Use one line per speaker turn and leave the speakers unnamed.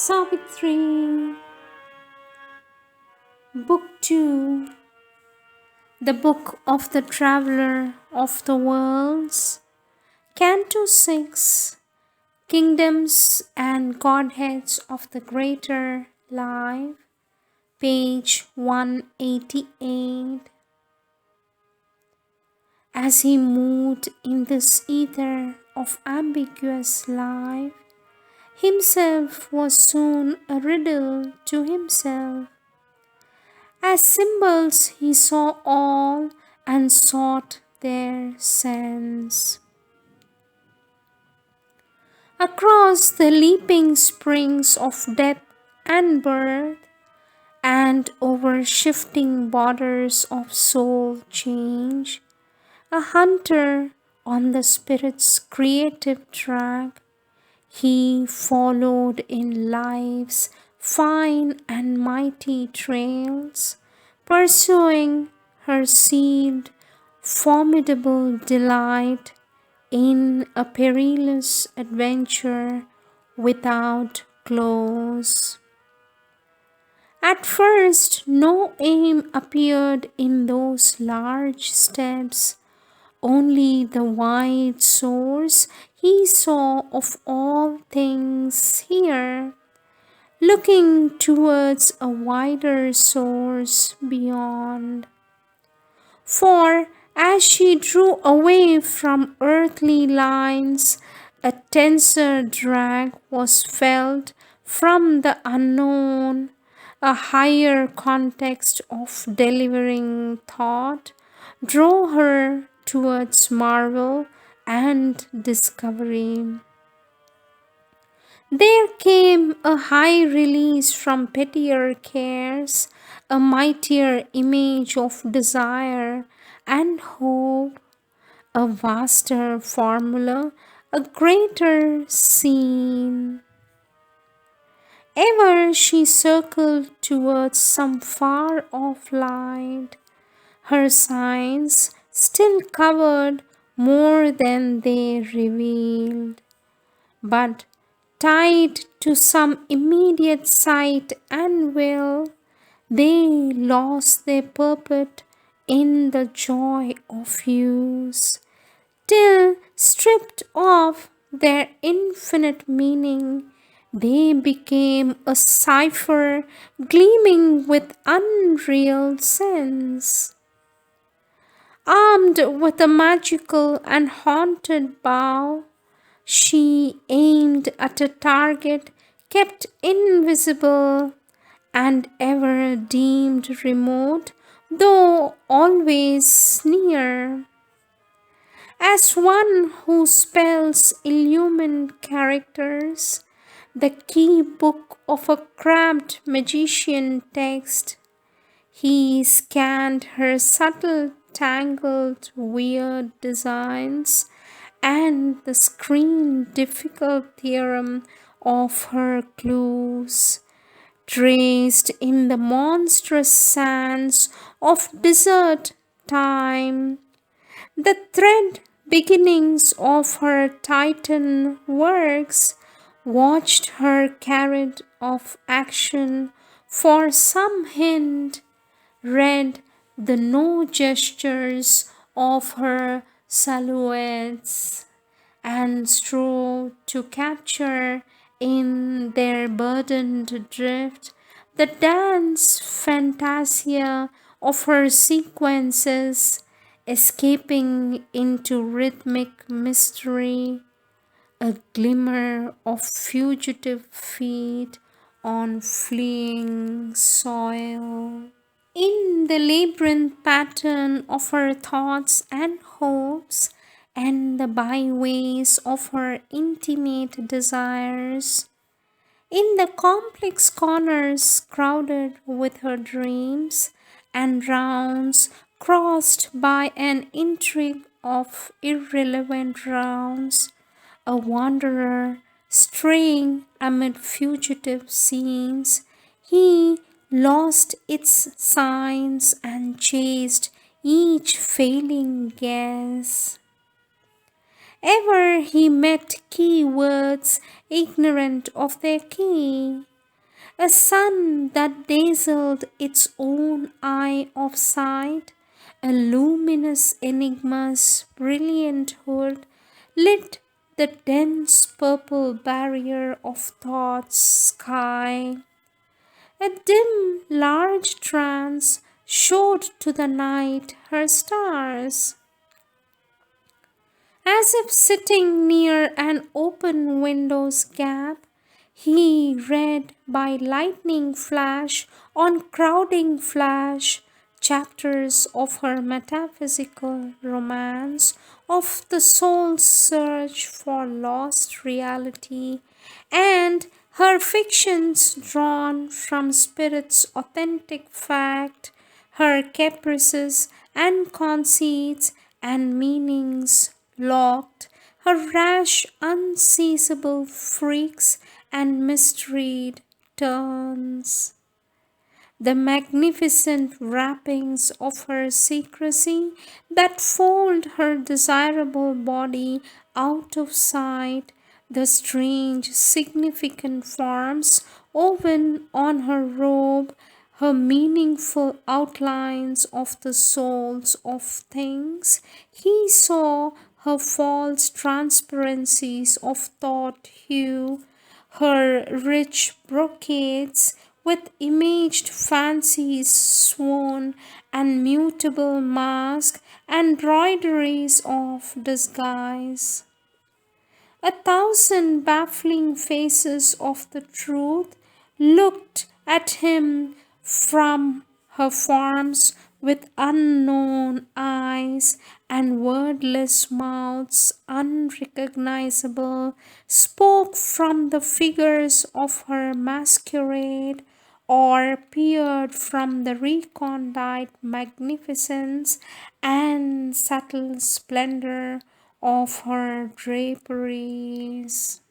Savitri, Book 2, The Book of the Traveler of the Worlds, Canto 6, Kingdoms and Godheads of the Greater Life, page 188. As he moved in this ether of ambiguous life, himself was soon a riddle to himself. As symbols he saw all and sought their sense. Across the leaping springs of death and birth, and over shifting borders of soul change, a hunter on the spirit's creative track, he followed in life's fine and mighty trails, pursuing her sealed, formidable delight in a perilous adventure without close. At first, no aim appeared in those large steps, only the wide source he saw of all things here, looking towards a wider source beyond. For as she drew away from earthly lines, a tenser drag was felt from the unknown, a higher context of delivering thought drew her towards marvel and discovery. There came a high release from pettier cares, a mightier image of desire and hope, a vaster formula, a greater scene. Ever she circled towards some far off light, her signs still covered more than they revealed, but tied to some immediate sight and will, they lost their purport in the joy of use, till stripped of their infinite meaning, they became a cipher gleaming with unreal sense. Armed with a magical and haunted bow, she aimed at a target kept invisible and ever deemed remote, though always near. As one who spells illumined characters, the key book of a crabbed magician text, he scanned her subtle, tangled, weird designs and the screen difficult theorem of her clues, traced in the monstrous sands of desert time, the thread beginnings of her Titan works, watched her carried of action for some hint, read the no gestures of her silhouettes, and strove to capture in their burdened drift the dance fantasia of her sequences, escaping into rhythmic mystery, a glimmer of fugitive feet on fleeing soil. In the labyrinth pattern of her thoughts and hopes, and the byways of her intimate desires, in the complex corners crowded with her dreams, and rounds crossed by an intrigue of irrelevant rounds, a wanderer straying amid fugitive scenes, he lost its signs and chased each failing guess. Ever he met key words ignorant of their key, a sun that dazzled its own eye of sight, a luminous enigma's brilliant hood lit the dense purple barrier of thought's sky. A dim, large trance showed to the night her stars, as if sitting near an open window's gap, he read by lightning flash on crowding flash chapters of her metaphysical romance, of the soul's search for lost reality, and her fictions drawn from spirit's authentic fact, her caprices and conceits and meanings locked, her rash, unseizable freaks and mysteried turns. The magnificent wrappings of her secrecy that fold her desirable body out of sight, the strange, significant forms woven on her robe, her meaningful outlines of the souls of things, he saw her false transparencies of thought hue, her rich brocades with imaged fancies sworn and mutable mask and broideries of disguise. A thousand baffling faces of the truth looked at him from her forms with unknown eyes, and wordless mouths unrecognizable spoke from the figures of her masquerade, or peered from the recondite magnificence and subtle splendor of her draperies.